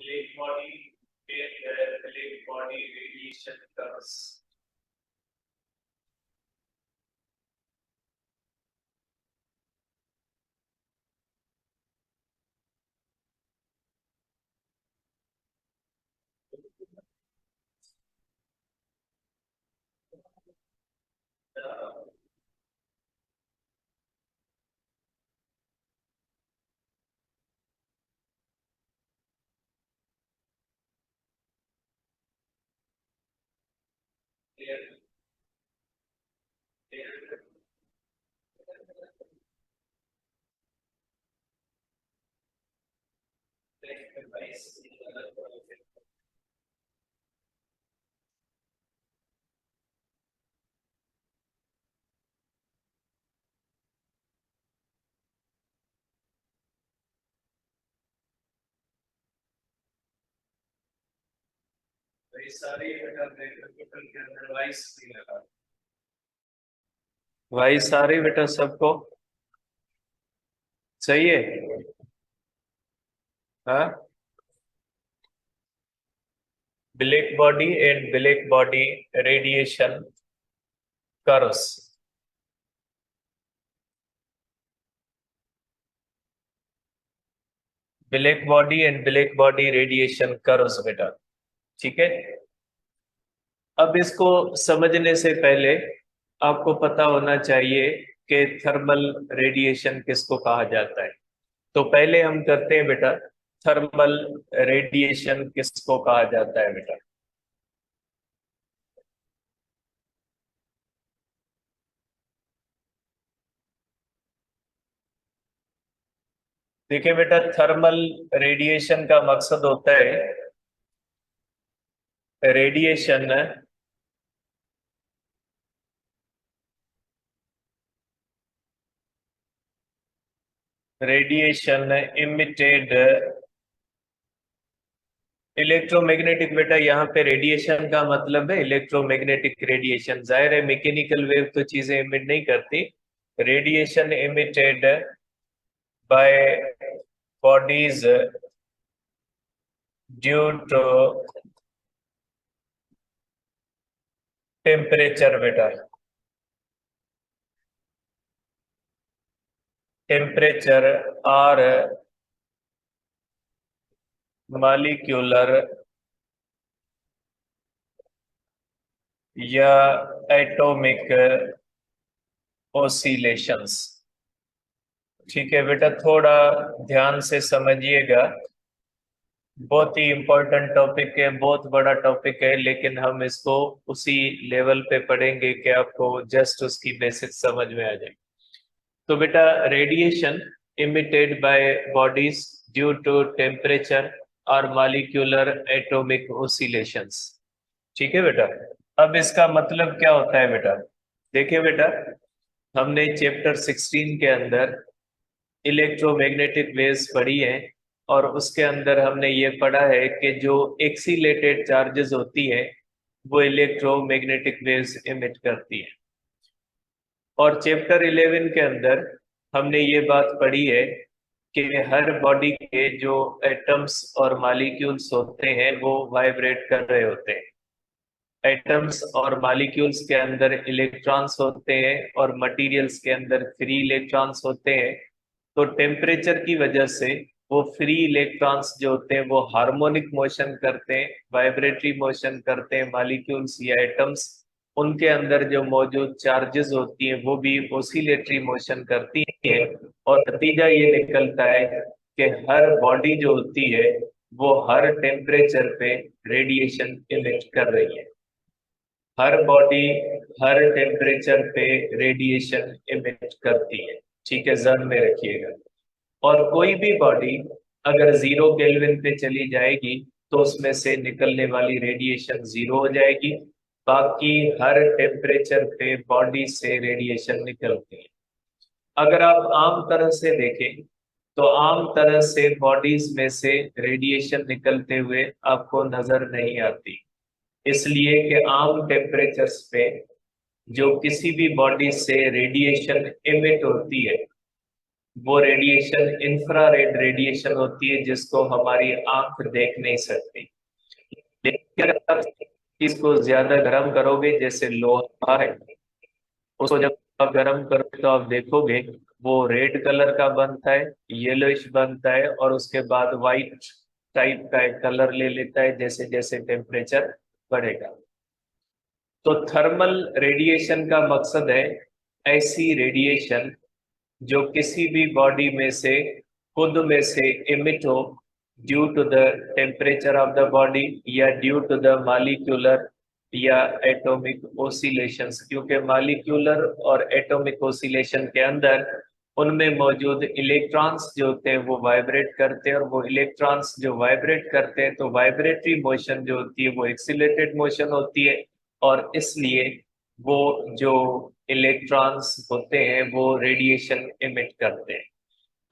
Black body and black body radiation curves. भाई सारे बेटा सबको चाहिए। हाँ, black body and black body radiation curves. Black body and black body radiation curves बेटा, ठीक है। अब इसको समझने से पहले आपको पता होना चाहिए कि थर्मल रेडिएशन किसको कहा जाता है। तो पहले हम करते हैं बेटा, थर्मल रेडिएशन किसको कहा जाता है बेटा। देखिए बेटा, थर्मल रेडिएशन का मकसद होता है रेडिएशन इमिटेड इलेक्ट्रोमैग्नेटिक। बेटा यहाँ पे रेडिएशन का मतलब है इलेक्ट्रोमैग्नेटिक रेडिएशन। जाहिर है मैकेनिकल वेव तो चीजें इमिट नहीं करती। Radiation emitted by bodies due to temperature बेटा, टेम्परेचर और मॉलिक्यूलर या एटॉमिक ओसिलेशंस। ठीक है बेटा, थोड़ा ध्यान से समझिएगा। बहुत ही इंपॉर्टेंट टॉपिक है, बहुत बड़ा टॉपिक है, लेकिन हम इसको उसी लेवल पे पढ़ेंगे कि आपको जस्ट उसकी बेसिक समझ में आ जाए। तो बेटा, radiation emitted by bodies due to temperature और मॉलिक्यूलर एटॉमिक ओसिलेशंस। ठीक है बेटा। अब इसका मतलब क्या होता है बेटा। देखिए बेटा, हमने चैप्टर 16 के अंदर इलेक्ट्रोमैग्नेटिक वेव्स पढ़ी है, और उसके अंदर हमने ये पढ़ा है कि जो एक्सीलेटेड चार्जेस होती है वो इलेक्ट्रोमैग्नेटिक वेव्स इमिट करती है। और चैप्टर 11 के अंदर हमने ये बात पढ़ी है कि हर बॉडी के जो एटम्स और मॉलिक्यूल्स होते हैं वो वाइब्रेट कर रहे होते हैं। एटम्स और मॉलिक्यूल्स के अंदर इलेक्ट्रॉन्स होते हैं और मटेरियल्स के अंदर फ्री इलेक्ट्रॉन्स होते हैं। तो टेम्परेचर की वजह से वो फ्री इलेक्ट्रॉन्स जो होते हैं वो हार्मोनिक मोशन करते हैं, वाइब्रेटरी मोशन करते हैं। मॉलिक्यूल्स या एटम्स, उनके अंदर जो मौजूद चार्जेस होती हैं वो भी ओसिलेटरी मोशन करती है। और नतीजा ये निकलता है कि हर बॉडी जो होती है वो हर टेम्परेचर पे रेडिएशन इमिट कर रही है। हर बॉडी हर टेम्परेचर पे रेडिएशन इमिट करती है। ठीक है, ध्यान में रखिएगा। और कोई भी बॉडी अगर 0 केल्विन पे चली जाएगी तो उसमें से निकलने वाली रेडिएशन 0 हो जाएगी। बाकी हर टेम्परेचर पे बॉडी से रेडिएशन निकलती है। अगर आप आम तरह से देखें तो आम तरह से बॉडीज में से रेडिएशन निकलते हुए आपको नजर नहीं आती, इसलिए कि आम टेम्परेचर्स पे जो किसी भी बॉडी से रेडिएशन इमिट होती है वो रेडिएशन इंफ्रारेड रेडिएशन होती है, जिसको हमारी आंख देख नहीं सकती। लेकिन अगर आप इसको ज्यादा गर्म करोगे, जैसे लोहा है, उसको जब आप गर्म करोगे तो आप देखोगे वो रेड कलर का बनता है, येलोइश बनता है, और उसके बाद वाइट टाइप का एक कलर ले लेता है जैसे जैसे टेम्परेचर बढ़ेगा। तो थर्मल रेडिएशन का मकसद है ऐसी रेडिएशन जो किसी भी बॉडी में से खुद में से इमिट हो, due to the temperature of the body, या ड्यू टू द मालिक्यूलर या एटॉमिक ओसिलेशंस, क्योंकि मालिक्यूलर और एटॉमिक ओसिलेशन के अंदर उनमें मौजूद इलेक्ट्रॉन्स जो होते हैं वो वाइब्रेट करते हैं, और वो इलेक्ट्रॉन्स जो वाइब्रेट करते हैं तो वाइब्रेटरी मोशन जो होती है वो एक्सीलरेटेड मोशन होती है, और इसलिए वो जो इलेक्ट्रॉन्स होते हैं वो रेडिएशन इमिट करते हैं।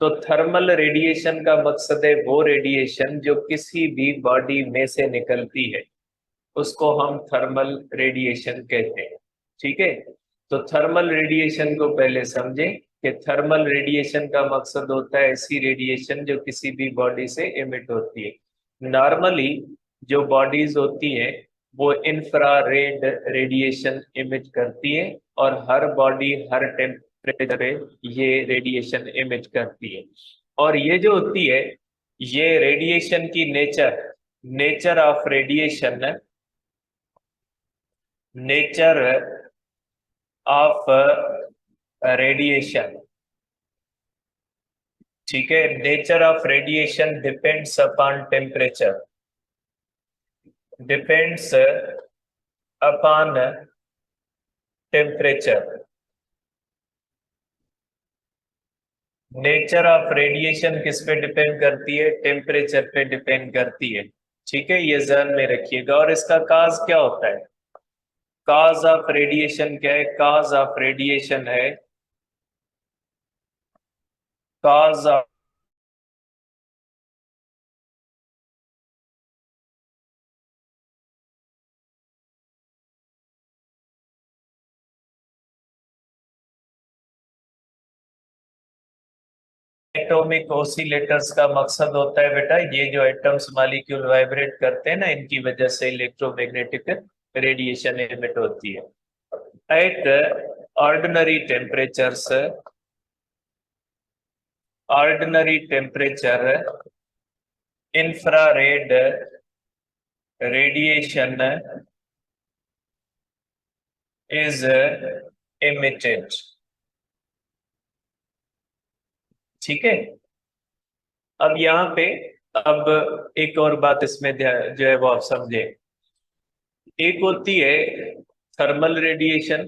तो थर्मल रेडिएशन का मकसद है वो रेडिएशन जो किसी भी बॉडी में से निकलती है, उसको हम थर्मल रेडिएशन कहते हैं। ठीक है, तो थर्मल रेडिएशन को पहले समझें कि थर्मल रेडिएशन का मकसद होता है ऐसी रेडिएशन जो किसी भी बॉडी से इमिट होती है। नॉर्मली जो बॉडीज होती हैं वो इंफ्रारेड रेडिएशन इमिट करती है, और हर बॉडी हर टेम्परेचर पे ये रेडिएशन इमिट करती है। और ये जो होती है, ये रेडिएशन की nature of radiation, nature of radiation, ठीक है, nature of radiation depends upon temperature, depends upon temperature. Nature of radiation किस पे डिपेंड करती है? टेम्परेचर पे डिपेंड करती है। ठीक है, ये ध्यान में रखिएगा। और इसका काज क्या होता है? काज ऑफ रेडिएशन क्या है? काज ऑफ रेडिएशन है, काज ऑफ एटॉमिक ऑसिलेटर्स का मकसद होता है बेटा, ये जो एटम्स मॉलिक्यूल वाइब्रेट करते हैं ना, इनकी वजह से इलेक्ट्रोमैग्नेटिक रेडिएशन एमिट होती है। At ordinary temperatures, ordinary temperature infrared radiation is emitted। ठीक है, अब यहाँ पे अब एक और बात इसमें जो है वो आप समझे। एक होती है थर्मल रेडिएशन,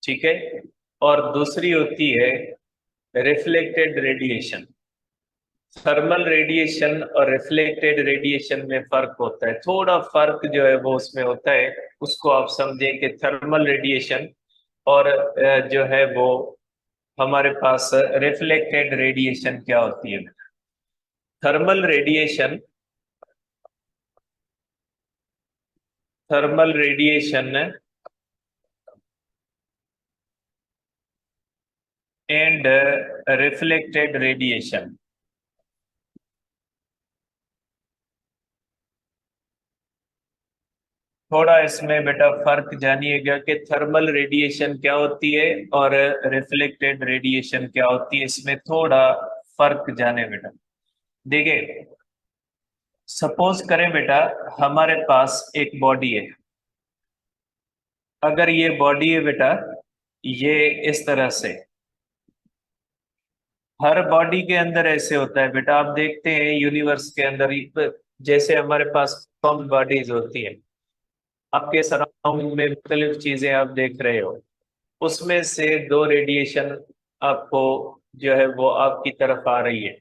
ठीक है, और दूसरी होती है रिफ्लेक्टेड रेडिएशन। थर्मल रेडिएशन और रिफ्लेक्टेड रेडिएशन में फर्क होता है, थोड़ा फर्क जो है वो उसमें होता है, उसको आप समझें कि थर्मल रेडिएशन और जो है वो हमारे पास रिफ्लेक्टेड रेडिएशन क्या होती है। Thermal radiation, thermal radiation and reflected radiation, थोड़ा इसमें बेटा फर्क जानिएगा कि थर्मल रेडिएशन क्या होती है और रिफ्लेक्टेड रेडिएशन क्या होती है, इसमें थोड़ा फर्क जाने बेटा। देखिए, सपोज करें बेटा हमारे पास एक बॉडी है। अगर ये बॉडी है बेटा, ये इस तरह से, हर बॉडी के अंदर ऐसे होता है बेटा। आप देखते हैं यूनिवर्स के अंदर जैसे हमारे पास कम बॉडीज होती है, आपके सराउंडिंग में मुख्तलिफ चीजें आप देख रहे हो, उसमें से दो रेडिएशन आपको जो है वो आपकी तरफ आ रही है।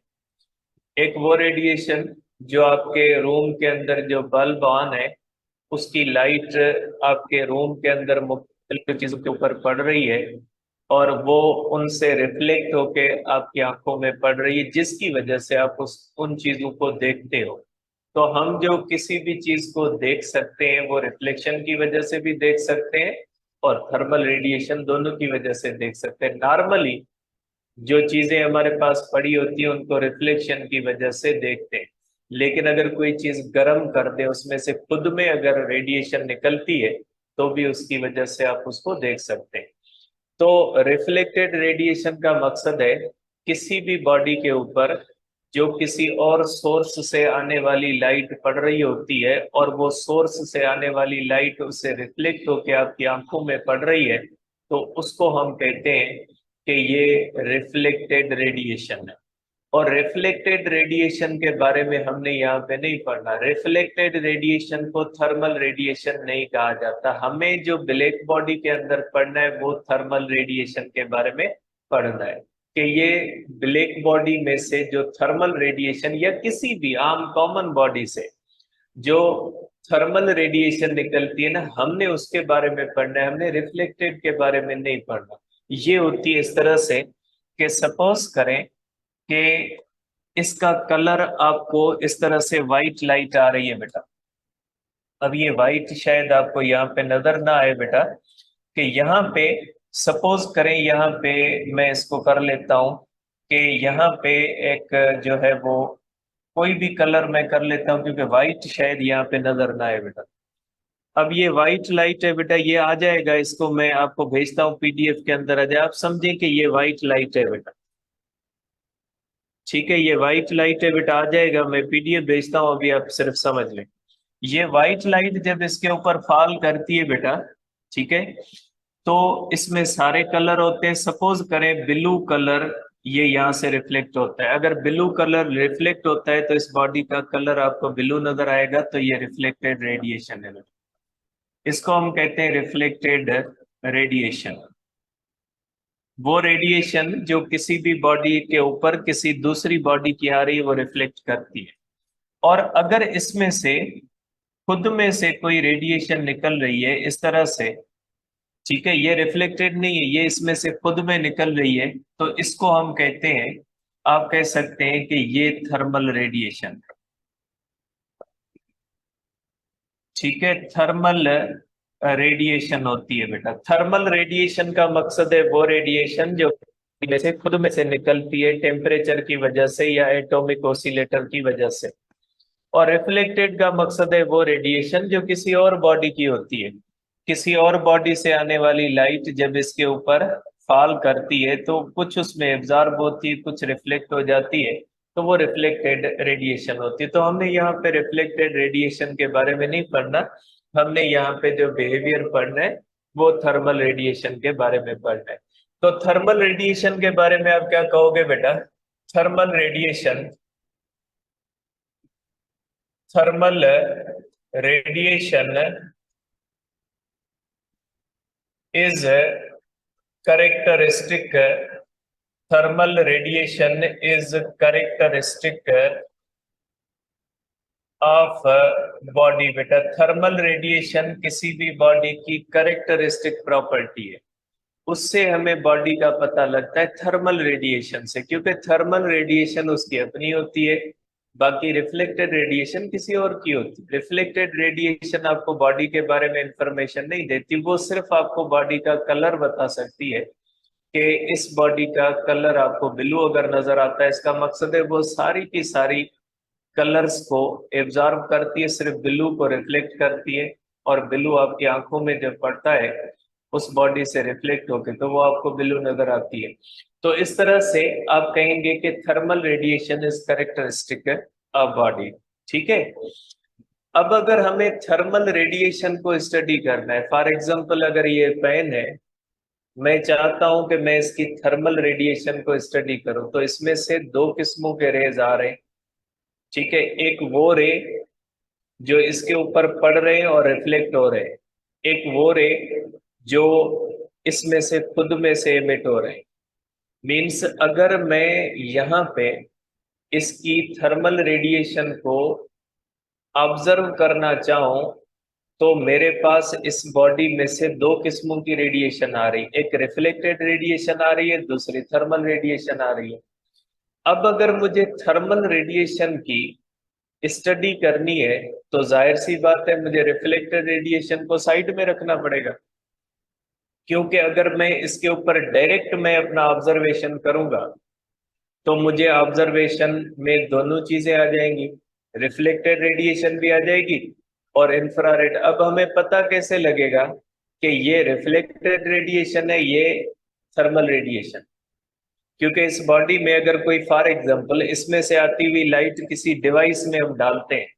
एक वो रेडिएशन जो आपके रूम के अंदर जो बल्ब ऑन है उसकी लाइट आपके रूम के अंदर मुख्तलिफ चीजों के ऊपर पड़ रही है, और वो उनसे रिफ्लेक्ट होके आपकी आंखों में पड़ रही है, जिसकी वजह से आप उन चीजों को देखते हो। तो हम जो किसी भी चीज को देख सकते हैं वो रिफ्लेक्शन की वजह से भी देख सकते हैं और थर्मल रेडिएशन दोनों की वजह से देख सकते हैं। नॉर्मली जो चीजें हमारे पास पड़ी होती है उनको रिफ्लेक्शन की वजह से देखते हैं। लेकिन अगर कोई चीज गर्म कर दे, उसमें से खुद में अगर रेडिएशन निकलती है, तो भी उसकी वजह से आप उसको देख सकते हैं। तो रिफ्लेक्टेड रेडिएशन का मकसद है किसी भी बॉडी के ऊपर जो किसी और सोर्स से आने वाली लाइट पड़ रही होती है, और वो सोर्स से आने वाली लाइट उससे रिफ्लेक्ट होकर आपकी आंखों में पड़ रही है, तो उसको हम कहते हैं कि ये रिफ्लेक्टेड रेडिएशन है। और रिफ्लेक्टेड रेडिएशन के बारे में हमने यहाँ पे नहीं पढ़ना। रिफ्लेक्टेड रेडिएशन को थर्मल रेडिएशन नहीं कहा जाता। हमें जो ब्लैक बॉडी के अंदर पढ़ना है वो थर्मल रेडिएशन के बारे में पढ़ना है, कि ये ब्लैक बॉडी में से जो थर्मल रेडिएशन, या किसी भी आम कॉमन बॉडी से जो थर्मल रेडिएशन निकलती है ना, हमने उसके बारे में पढ़ना है, हमने रिफ्लेक्टेड के बारे में नहीं पढ़ना। ये होती है इस तरह से कि सपोज करें कि इसका कलर आपको इस तरह से व्हाइट लाइट आ रही है बेटा। अब ये व्हाइट शायद आपको यहाँ पे नजर ना आए बेटा, कि यहाँ पे सपोज करें, यहाँ पे मैं इसको कर लेता हूँ कि यहाँ पे एक जो है वो कोई भी कलर मैं कर लेता हूँ, क्योंकि व्हाइट शायद यहाँ पे नजर ना आए बेटा। अब ये व्हाइट लाइट है बेटा, ये आ जाएगा, इसको मैं आपको भेजता हूँ पीडीएफ के अंदर आ जाए, आप समझें कि ये व्हाइट लाइट है बेटा। ठीक है, ये व्हाइट लाइट है बेटा, आ जाएगा, मैं पीडीएफ भेजता हूँ अभी, आप सिर्फ समझ लें। ये व्हाइट लाइट जब इसके ऊपर फॉल करती है बेटा, ठीक है, तो इसमें सारे कलर होते हैं। सपोज करें ब्लू कलर ये यहाँ से रिफ्लेक्ट होता है। अगर ब्लू कलर रिफ्लेक्ट होता है तो इस बॉडी का कलर आपको ब्लू नजर आएगा, तो ये रिफ्लेक्टेड रेडिएशन है। इसको हम कहते हैं रिफ्लेक्टेड रेडिएशन। वो रेडिएशन जो किसी भी बॉडी के ऊपर किसी दूसरी बॉडी की आ रही है वो रिफ्लेक्ट करती है। और अगर इसमें से खुद में से कोई रेडिएशन निकल रही है इस तरह से, ठीक है, ये रिफ्लेक्टेड नहीं है, ये इसमें से खुद में निकल रही है, तो इसको हम कहते हैं, आप कह सकते हैं कि ये थर्मल रेडिएशन। ठीक है, थर्मल रेडिएशन होती है बेटा। थर्मल रेडिएशन का मकसद है वो रेडिएशन जो में से खुद में से निकलती है टेम्परेचर की वजह से या एटॉमिक ऑसिलेटर की वजह से। और रिफ्लेक्टेड का मकसद है वो रेडिएशन जो किसी और बॉडी की होती है। किसी और बॉडी से आने वाली लाइट जब इसके ऊपर फॉल करती है तो कुछ उसमें एब्जॉर्ब होती है, कुछ रिफ्लेक्ट हो जाती है, तो वो रिफ्लेक्टेड रेडिएशन होती है। तो हमने यहाँ पे रिफ्लेक्टेड रेडिएशन के बारे में नहीं पढ़ना, हमने यहाँ पे जो बिहेवियर पढ़ना है वो थर्मल रेडिएशन के बारे में पढ़ना है। तो थर्मल रेडिएशन के बारे में आप क्या कहोगे बेटा? Thermal radiation, thermal radiation is characteristic, thermal radiation is characteristic of body बेटा। थर्मल रेडिएशन किसी भी बॉडी की करेक्टरिस्टिक प्रॉपर्टी है, उससे हमें बॉडी का पता लगता है थर्मल रेडिएशन से, क्योंकि थर्मल रेडिएशन उसकी अपनी होती है, बाकी रिफ्लेक्टेड रेडिएशन किसी और की होती है। रिफ्लेक्टेड रेडिएशन आपको बॉडी के बारे में इंफॉर्मेशन नहीं देती, वो सिर्फ आपको बॉडी का कलर बता सकती है कि इस बॉडी का कलर आपको ब्लू अगर नजर आता है, इसका मकसद है वो सारी की सारी कलर्स को एब्जॉर्ब करती है, सिर्फ ब्लू को रिफ्लेक्ट करती है, और ब्लू आपकी आंखों में जब पड़ता है उस बॉडी से रिफ्लेक्ट होके तो वो आपको ब्लू नजर आती है। तो इस तरह से आप कहेंगे कि thermal radiation is characteristic of body. ठीक है, अब अगर हमें थर्मल रेडिएशन को स्टडी करना है, फॉर एग्जांपल अगर ये पेन है, मैं चाहता हूं कि मैं इसकी थर्मल रेडिएशन को स्टडी करूं, तो इसमें से दो किस्मों के रेज आ रहे हैं। ठीक है, एक वो रे जो इसके ऊपर पड़ रहे हैं और रिफ्लेक्ट हो रहे हैं, एक वो रे जो इसमें से खुद में से एमिट हो रहे हैं। मीन्स अगर मैं यहाँ पे इसकी थर्मल रेडिएशन को ऑब्जर्व करना चाहूं, तो मेरे पास इस बॉडी में से दो किस्मों की रेडिएशन आ रही, एक रिफ्लेक्टेड रेडिएशन आ रही है, दूसरी थर्मल रेडिएशन आ रही है। अब अगर मुझे थर्मल रेडिएशन की स्टडी करनी है तो जाहिर सी बात है मुझे रिफ्लेक्टेड रेडिएशन को साइड में रखना पड़ेगा। क्योंकि अगर मैं इसके ऊपर डायरेक्ट मैं अपना ऑब्जर्वेशन करूंगा तो मुझे ऑब्जर्वेशन में दोनों चीजें आ जाएंगी, रिफ्लेक्टेड रेडिएशन भी आ जाएगी और इंफ्रारेड। अब हमें पता कैसे लगेगा कि ये रिफ्लेक्टेड रेडिएशन है, ये थर्मल रेडिएशन? क्योंकि इस बॉडी में अगर कोई फॉर एग्जांपल इसमें से आती हुई लाइट किसी डिवाइस में हम डालते हैं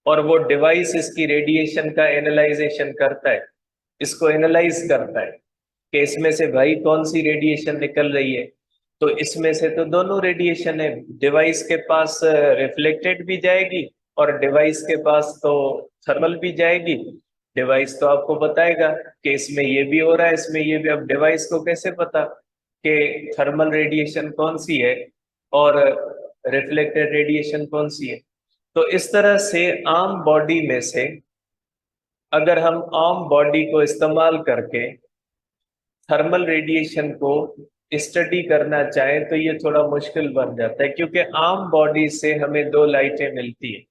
और वो डिवाइस इसकी रेडिएशन का एनालाइजेशन करता है, इसको एनालाइज करता है कि इसमें से भाई कौन सी रेडिएशन निकल रही है, तो इसमें से तो दोनों रेडिएशन है, डिवाइस के पास रिफ्लेक्टेड भी जाएगी और डिवाइस के पास तो थर्मल भी जाएगी। डिवाइस तो आपको बताएगा कि इसमें ये भी हो रहा है, इसमें ये भी। अब डिवाइस को कैसे पता कि थर्मल रेडिएशन कौन सी है और रिफ्लेक्टेड रेडिएशन कौन सी है? तो इस तरह से आम बॉडी में से अगर हम आम बॉडी को इस्तेमाल करके थर्मल रेडिएशन को स्टडी करना चाहें तो ये थोड़ा मुश्किल बन जाता है, क्योंकि आम बॉडी से हमें दो लाइटें मिलती है,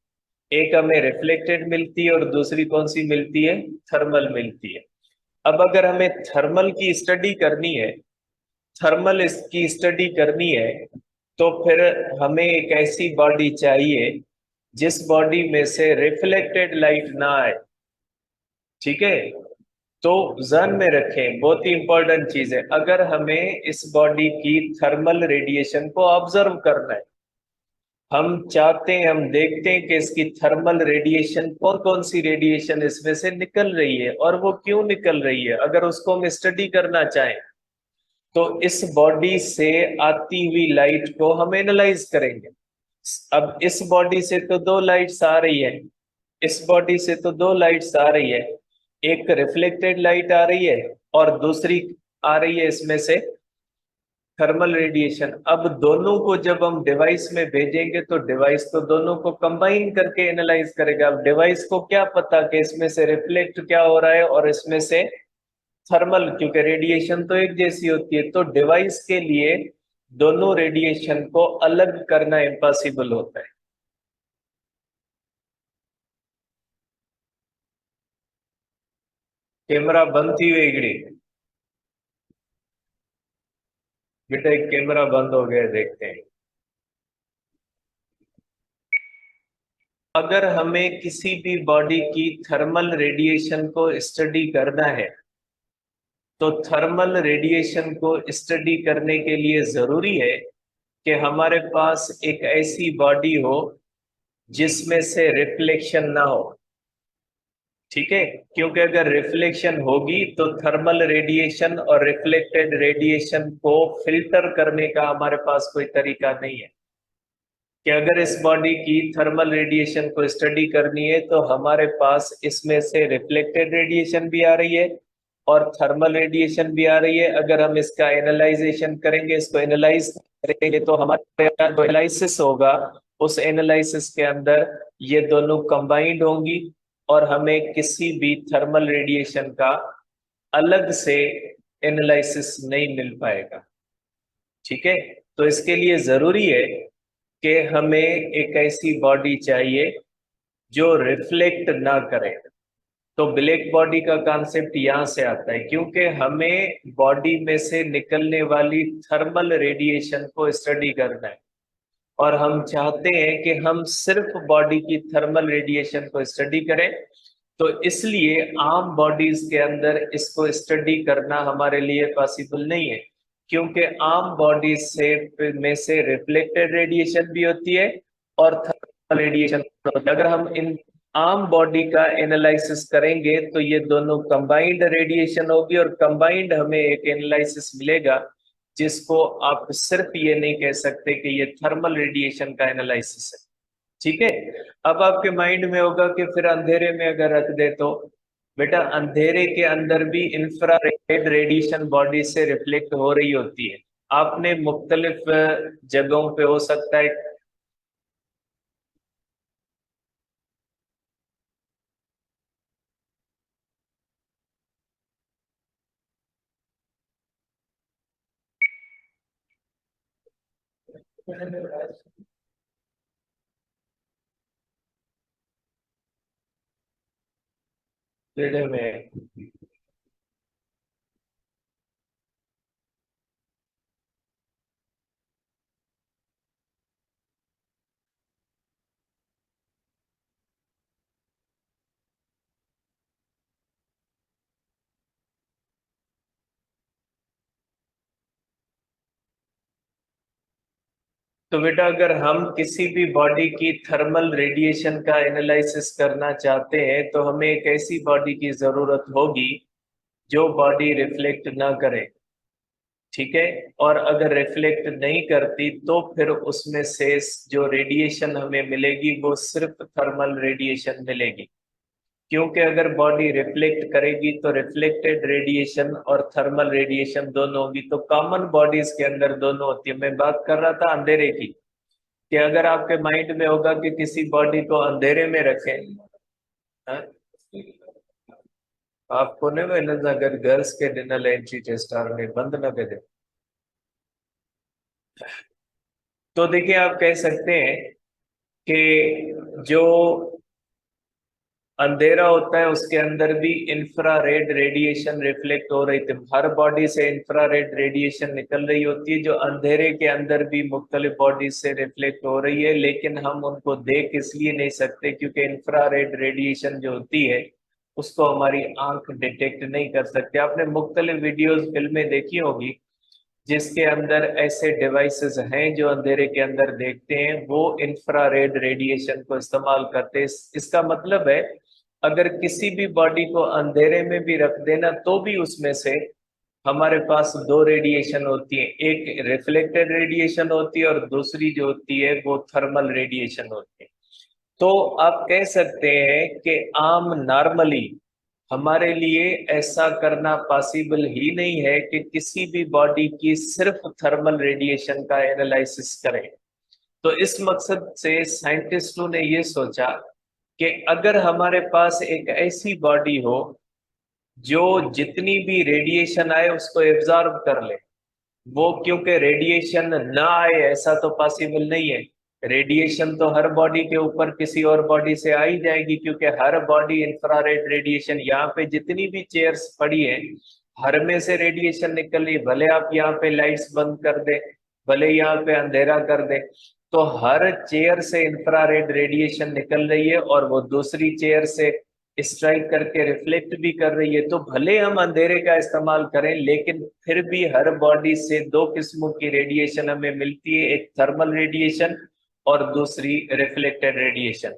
एक हमें रिफ्लेक्टेड मिलती है और दूसरी कौन सी मिलती है? थर्मल मिलती है। अब अगर हमें थर्मल की स्टडी करनी है, थर्मल की स्टडी करनी है, तो फिर हमें एक ऐसी बॉडी चाहिए जिस बॉडी में से रिफ्लेक्टेड लाइट ना आए। ठीक है, तो ध्यान में रखें, बहुत ही इंपॉर्टेंट चीज है, अगर हमें इस बॉडी की थर्मल रेडिएशन को ऑब्जर्व करना है, हम चाहते हैं, हम देखते हैं कि इसकी थर्मल रेडिएशन कौन कौन सी रेडिएशन इसमें से निकल रही है और वो क्यों निकल रही है, अगर उसको हम स्टडी करना चाहें तो इस बॉडी से आती हुई लाइट को हम एनालाइज करेंगे। अब इस बॉडी से तो दो लाइट्स आ रही है, इस बॉडी से तो दो लाइट्स आ रही है, एक रिफ्लेक्टेड लाइट आ रही है और दूसरी आ रही है इसमें से थर्मल रेडिएशन। अब दोनों को जब हम डिवाइस में भेजेंगे तो डिवाइस तो दोनों को कंबाइन करके एनालाइज करेगा। अब डिवाइस को क्या पता कि इसमें से रिफ्लेक्ट क्या हो रहा है और इसमें से थर्मल, क्योंकि रेडिएशन तो एक जैसी होती है, तो डिवाइस के लिए दोनों रेडिएशन को अलग करना इम्पॉसिबल होता है। कैमरा बंद थी वेगड़ी, बेटा एक कैमरा बंद हो गया, देखते हैं। अगर हमें किसी भी बॉडी की थर्मल रेडिएशन को स्टडी करना है तो थर्मल रेडिएशन को स्टडी करने के लिए जरूरी है कि हमारे पास एक ऐसी बॉडी हो जिसमें से रिफ्लेक्शन ना हो। ठीक है, क्योंकि अगर रिफ्लेक्शन होगी तो थर्मल रेडिएशन और रिफ्लेक्टेड रेडिएशन को फिल्टर करने का हमारे पास कोई तरीका नहीं है। कि अगर इस बॉडी की थर्मल रेडिएशन को स्टडी करनी है तो हमारे पास इसमें से रिफ्लेक्टेड रेडिएशन भी आ रही है और थर्मल रेडिएशन भी आ रही है। अगर हम इसका एनालाइजेशन करेंगे, इसको एनालाइज करेंगे, तो हमारे जो एनालिसिस होगा उस एनालिसिस के अंदर ये दोनों कंबाइंड होंगी और हमें किसी भी थर्मल रेडिएशन का अलग से एनालिसिस नहीं मिल पाएगा। ठीक है, तो इसके लिए जरूरी है कि हमें एक ऐसी बॉडी चाहिए जो रिफ्लेक्ट ना करे। तो ब्लैक बॉडी का कॉन्सेप्ट यहाँ से आता है, क्योंकि हमें बॉडी में से निकलने वाली थर्मल रेडिएशन को स्टडी करना है और हम चाहते हैं कि हम सिर्फ बॉडी की थर्मल रेडिएशन को स्टडी करें। तो इसलिए आम बॉडीज के अंदर इसको स्टडी करना हमारे लिए पॉसिबल नहीं है, क्योंकि आम बॉडीज से में से रिफ्लेक्टेड रेडिएशन भी होती है और थर्मल रेडिएशन होता है। अगर हम इन आम बॉडी का एनालिसिस करेंगे तो ये दोनों कंबाइंड रेडिएशन होगी और कंबाइंड हमें एक एनालिसिस मिलेगा जिसको आप सिर्फ ये नहीं कह सकते कि ये थर्मल रेडिएशन का एनालिसिस है। ठीक है, अब आपके माइंड में होगा कि फिर अंधेरे में अगर रख दे तो, बेटा अंधेरे के अंदर भी इंफ्रारेड रेडिएशन बॉडी से रिफ्लेक्ट हो रही होती है। आपने मुख्तलिफ जगहों पे हो सकता है। में तो बेटा अगर हम किसी भी बॉडी की थर्मल रेडिएशन का एनालिसिस करना चाहते हैं तो हमें एक ऐसी बॉडी की जरूरत होगी जो बॉडी रिफ्लेक्ट ना करे, ठीक है। और अगर रिफ्लेक्ट नहीं करती तो फिर उसमें से जो रेडिएशन हमें मिलेगी वो सिर्फ थर्मल रेडिएशन मिलेगी। क्योंकि अगर बॉडी रिफ्लेक्ट करेगी तो रिफ्लेक्टेड रेडिएशन और थर्मल रेडिएशन दोनों होगी, तो कॉमन बॉडीज के अंदर दोनों होती है। मैं बात कर रहा था अंधेरे की, कि अगर आपके माइंड में होगा कि किसी बॉडी को अंधेरे में रखें, हाँ? आपको नहीं मिलना अगर गर्ल्स के डिनर एंट्री टेस्ट में बंद न करे। तो देखिए आप कह सकते हैं कि जो अंधेरा होता है उसके अंदर भी इंफ्रारेड रेडिएशन रिफ्लेक्ट हो रही थी। हर बॉडी से इंफ्रारेड रेडिएशन निकल रही होती है जो अंधेरे के अंदर भी मुख्तलिफ बॉडी से रिफ्लेक्ट हो रही है, लेकिन हम उनको देख इसलिए नहीं सकते क्योंकि इंफ्रारेड रेडिएशन जो होती है उसको हमारी आंख डिटेक्ट नहीं कर सकते। आपने मुख्तलिफ वीडियोस फिल्में देखी होगी जिसके अंदर ऐसे डिवाइसेस हैं जो अंधेरे के अंदर देखते हैं, वो इंफ्रारेड रेडिएशन को इस्तेमाल करते हैं। इसका मतलब है अगर किसी भी बॉडी को अंधेरे में भी रख देना तो भी उसमें से हमारे पास दो रेडिएशन होती है, एक रिफ्लेक्टेड रेडिएशन होती है और दूसरी जो होती है वो थर्मल रेडिएशन होती है। तो आप कह सकते हैं कि आम नॉर्मली हमारे लिए ऐसा करना पॉसिबल ही नहीं है कि किसी भी बॉडी की सिर्फ थर्मल रेडिएशन का एनालिसिस करें। तो इस मकसद से साइंटिस्टों ने ये सोचा कि अगर हमारे पास एक ऐसी बॉडी हो जो जितनी भी रेडिएशन आए उसको एब्जॉर्ब कर ले, वो क्योंकि रेडिएशन ना आए ऐसा तो पॉसिबल नहीं है। रेडिएशन तो हर बॉडी के ऊपर किसी और बॉडी से आ ही जाएगी, क्योंकि हर बॉडी इंफ्रारेड रेडिएशन, यहाँ पे जितनी भी चेयर्स पड़ी है हर में से रेडिएशन निकल रही है। भले आप यहाँ पे लाइट्स बंद कर दे, भले यहाँ पे अंधेरा कर दे, तो हर चेयर से इंफ्रारेड रेडिएशन निकल रही है और वो दूसरी चेयर से स्ट्राइक करके रिफ्लेक्ट भी कर रही है। तो भले हम अंधेरे का इस्तेमाल करें लेकिन फिर भी हर बॉडी से दो किस्मों की रेडिएशन हमें मिलती है, एक थर्मल रेडिएशन और दूसरी रिफ्लेक्टेड रेडिएशन।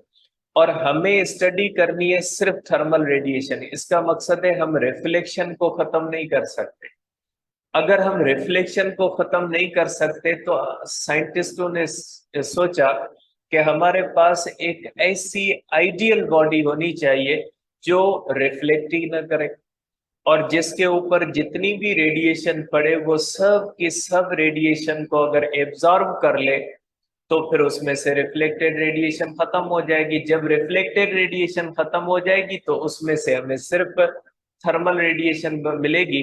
और हमें स्टडी करनी है सिर्फ थर्मल रेडिएशन। इसका मकसद है हम रिफ्लेक्शन को खत्म नहीं कर सकते। अगर हम रिफ्लेक्शन को खत्म नहीं कर सकते तो साइंटिस्टों ने सोचा कि हमारे पास एक ऐसी आइडियल बॉडी होनी चाहिए जो रिफ्लेक्ट ही ना करे और जिसके ऊपर जितनी भी रेडिएशन पड़े वो सब की सब रेडिएशन को अगर एब्जॉर्ब कर ले तो फिर उसमें से रिफ्लेक्टेड रेडिएशन खत्म हो जाएगी। जब रिफ्लेक्टेड रेडिएशन खत्म हो जाएगी तो उसमें से हमें सिर्फ थर्मल रेडिएशन मिलेगी।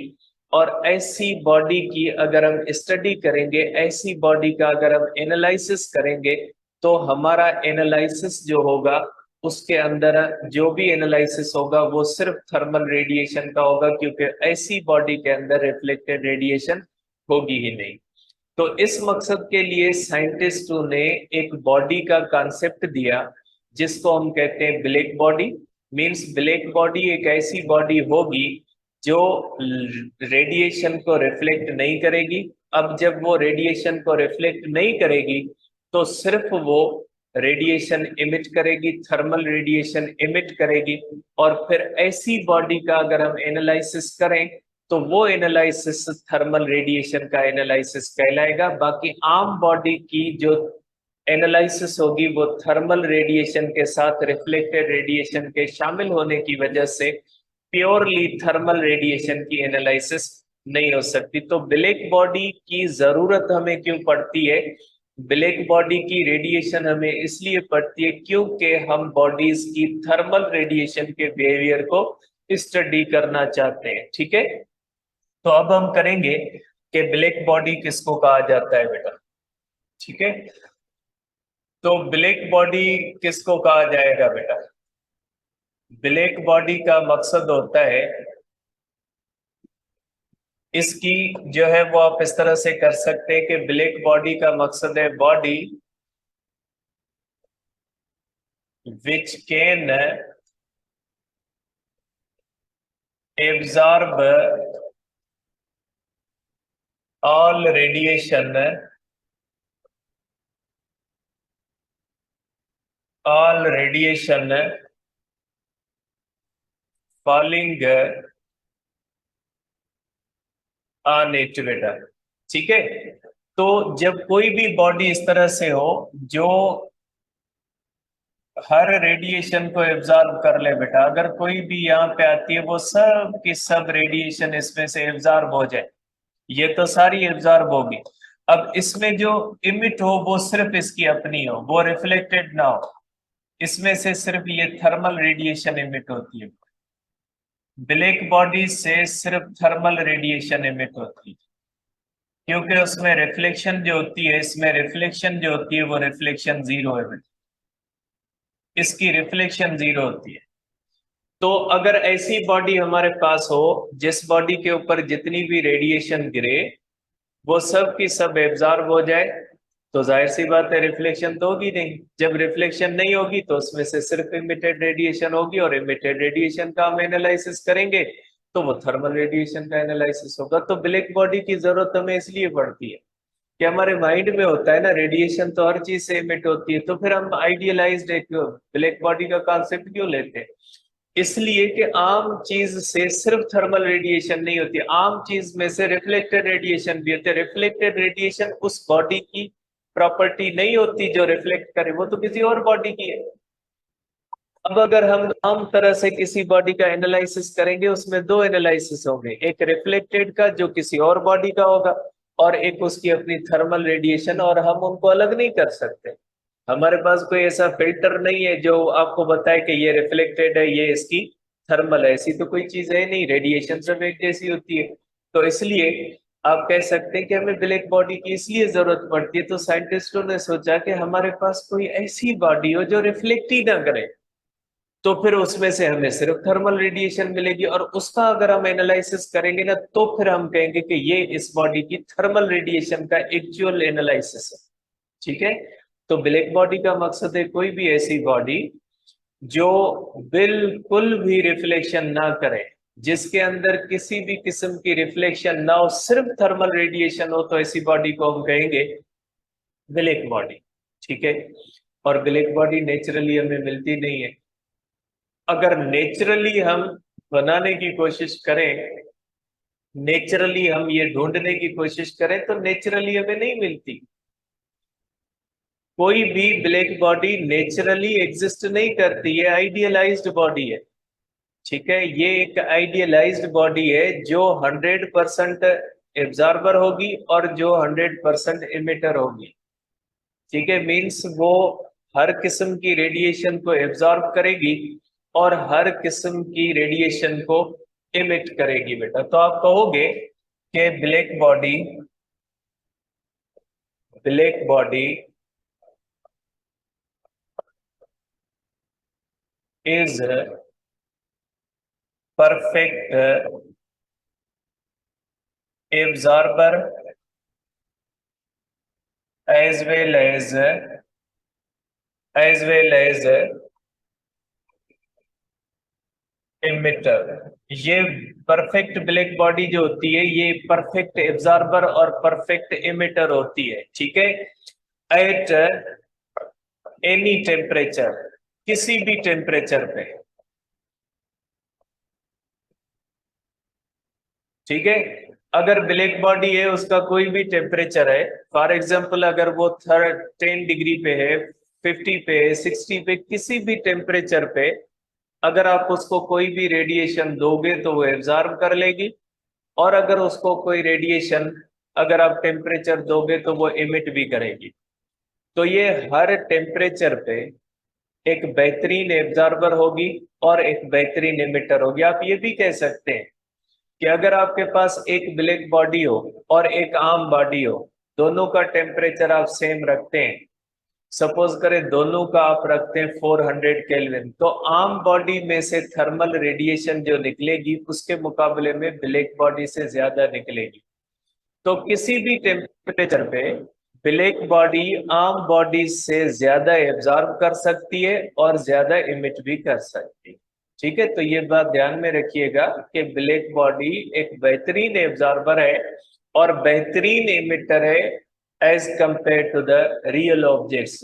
और ऐसी बॉडी की अगर हम स्टडी करेंगे, ऐसी बॉडी का अगर हम एनालिसिस करेंगे, तो हमारा एनालिसिस जो होगा उसके अंदर जो भी एनालिसिस होगा वो सिर्फ थर्मल रेडिएशन का होगा, क्योंकि ऐसी बॉडी के अंदर रिफ्लेक्टेड रेडिएशन होगी ही नहीं। तो इस मकसद के लिए साइंटिस्टों ने एक बॉडी का कॉन्सेप्ट दिया जिसको हम कहते हैं black body. Means black body एक ऐसी बॉडी होगी जो रेडिएशन को रिफ्लेक्ट नहीं करेगी। अब जब वो रेडिएशन को रिफ्लेक्ट नहीं करेगी तो सिर्फ वो रेडिएशन इमिट करेगी, थर्मल रेडिएशन इमिट करेगी। और फिर ऐसी बॉडी का अगर हम एनालिसिस करें तो वो एनालिसिस थर्मल रेडिएशन का एनालिसिस कहलाएगा। बाकी आम बॉडी की जो एनालिसिस होगी वो थर्मल रेडिएशन के साथ रिफ्लेक्टेड रेडिएशन के शामिल होने की वजह से प्योरली थर्मल रेडिएशन की एनालिसिस नहीं हो सकती। तो ब्लैक बॉडी की जरूरत हमें क्यों पड़ती है? ब्लैक बॉडी की रेडिएशन हमें इसलिए पड़ती है क्योंकि हम बॉडीज की थर्मल रेडिएशन के बिहेवियर को स्टडी करना चाहते हैं, ठीक है। तो अब हम करेंगे कि ब्लैक बॉडी किसको कहा जाता है बेटा, ठीक है। तो ब्लैक बॉडी किसको कहा जाएगा बेटा? ब्लैक बॉडी का मकसद होता है, इसकी जो है वो आप इस तरह से कर सकते हैं कि ब्लैक बॉडी का मकसद है body which can absorb all radiation all radiation falling on it बेटा। ठीक है, तो जब कोई भी बॉडी इस तरह से हो जो हर रेडिएशन को एब्जॉर्ब कर ले बेटा, अगर कोई भी यहाँ पे आती है वो सब की सब रेडिएशन इसमें से एब्जॉर्ब हो जाए, ये तो सारी एब्जॉर्ब होगी। अब इसमें जो इमिट हो वो सिर्फ इसकी अपनी हो, वो रिफ्लेक्टेड ना हो, इसमें से सिर्फ ये थर्मल रेडिएशन इमिट होती है। ब्लैक बॉडी से सिर्फ थर्मल रेडिएशन इमिट होती है, क्योंकि उसमें रिफ्लेक्शन जो होती है, इसमें रिफ्लेक्शन जो होती है वो रिफ्लेक्शन जीरो है बेटा, इसकी रिफ्लेक्शन जीरो होती है। तो अगर ऐसी बॉडी हमारे पास हो जिस बॉडी के ऊपर जितनी भी रेडिएशन गिरे वो सब की सब एब्जॉर्ब हो जाए, तो जाहिर सी बात है रिफ्लेक्शन तो होगी नहीं। जब रिफ्लेक्शन नहीं होगी तो उसमें से सिर्फ इमिटेड रेडिएशन होगी, और इमिटेड रेडिएशन का हम एनालिसिस करेंगे तो वो थर्मल रेडिएशन का एनालिसिस होगा। तो ब्लैक बॉडी की जरूरत हमें इसलिए पड़ती है कि हमारे माइंड में होता है ना रेडिएशन तो हर चीज से इमिट होती है, तो फिर हम आइडियलाइज्ड एक ब्लैक बॉडी का कॉन्सेप्ट क्यों लेते हैं? इसलिए कि आम चीज से सिर्फ थर्मल रेडिएशन नहीं होती, आम चीज में से रिफ्लेक्टेड रेडिएशन भी होते हैं। रिफ्लेक्टेड रेडिएशन उस बॉडी की प्रॉपर्टी नहीं होती जो रिफ्लेक्ट करे, वो तो किसी और बॉडी की है। अब अगर हम आम तरह से किसी बॉडी का एनालिसिस करेंगे, उसमें दो एनालिसिस होंगे, एक रिफ्लेक्टेड का जो किसी और बॉडी का होगा, और एक उसकी अपनी थर्मल रेडिएशन, और हम उनको अलग नहीं कर सकते। हमारे पास कोई ऐसा फिल्टर नहीं है जो आपको बताए कि ये रिफ्लेक्टेड है, ये इसकी थर्मल है, ऐसी तो कोई चीज है नहीं, रेडिएशन सब एक जैसी होती है। तो इसलिए आप कह सकते हैं कि हमें ब्लैक बॉडी की इसलिए जरूरत पड़ती है। तो साइंटिस्टों ने सोचा कि हमारे पास कोई ऐसी बॉडी हो जो रिफ्लेक्ट ही ना करे, तो फिर उसमें से हमें सिर्फ थर्मल रेडिएशन मिलेगी, और उसका अगर हम एनालिसिस करेंगे ना तो फिर हम कहेंगे कि ये इस बॉडी की थर्मल रेडिएशन का एक्चुअल एनालिसिस है। ठीक है, तो ब्लैक बॉडी का मकसद है कोई भी ऐसी बॉडी जो बिल्कुल भी रिफ्लेक्शन ना करे, जिसके अंदर किसी भी किस्म की रिफ्लेक्शन ना हो, सिर्फ थर्मल रेडिएशन हो, तो ऐसी बॉडी को हम कहेंगे ब्लैक बॉडी। ठीक है, और ब्लैक बॉडी नेचुरली हमें मिलती नहीं है। अगर नेचुरली हम बनाने की कोशिश करें, नेचुरली हम ये ढूंढने की कोशिश करें, तो नेचुरली हमें नहीं मिलती। कोई भी ब्लैक बॉडी नेचुरली एग्जिस्ट नहीं करती, ये आइडियलाइज्ड बॉडी है। ठीक है, ये एक आइडियलाइज्ड बॉडी है जो 100% एब्जॉर्बर होगी और जो 100% इमिटर होगी। ठीक है, मीन्स वो हर किस्म की रेडिएशन को एब्जॉर्ब करेगी और हर किस्म की रेडिएशन को इमिट करेगी बेटा। तो आप कहोगे कि black body is perfect absorber as well as emitter. ये परफेक्ट ब्लैक बॉडी जो होती है ये परफेक्ट एब्जॉर्बर और परफेक्ट इमिटर होती है। ठीक है, एट एनी टेम्परेचर, किसी भी टेम्परेचर पे। ठीक है, अगर ब्लैक बॉडी है उसका कोई भी टेम्परेचर है, फॉर एग्जांपल अगर वो 10 डिग्री पे है, 50 पे है, 60 पे, किसी भी टेम्परेचर पे अगर आप उसको कोई भी रेडिएशन दोगे तो वो एब्जॉर्ब कर लेगी, और अगर उसको कोई रेडिएशन अगर आप टेम्परेचर दोगे तो वो इमिट भी करेगी। तो ये हर टेम्परेचर पे एक बेहतरीन एब्जॉर्बर होगी और एक बेहतरीन इमिटर होगी। आप ये भी कह सकते हैं कि अगर आपके पास एक ब्लैक बॉडी हो और एक आम बॉडी हो, दोनों का टेम्परेचर आप सेम रखते हैं, सपोज करें दोनों का आप रखते हैं 400 केल्विन, तो आम बॉडी में से थर्मल रेडिएशन जो निकलेगी उसके मुकाबले में ब्लैक बॉडी से ज्यादा निकलेगी। तो किसी भी टेम्परेचर पे ब्लैक बॉडी आम बॉडी से ज्यादा एब्जॉर्ब कर सकती है और ज्यादा इमिट भी कर सकती है। ठीक है, तो ये बात ध्यान में रखिएगा कि ब्लैक बॉडी एक बेहतरीन एब्जॉर्बर है और बेहतरीन इमिटर है as compare to the real objects.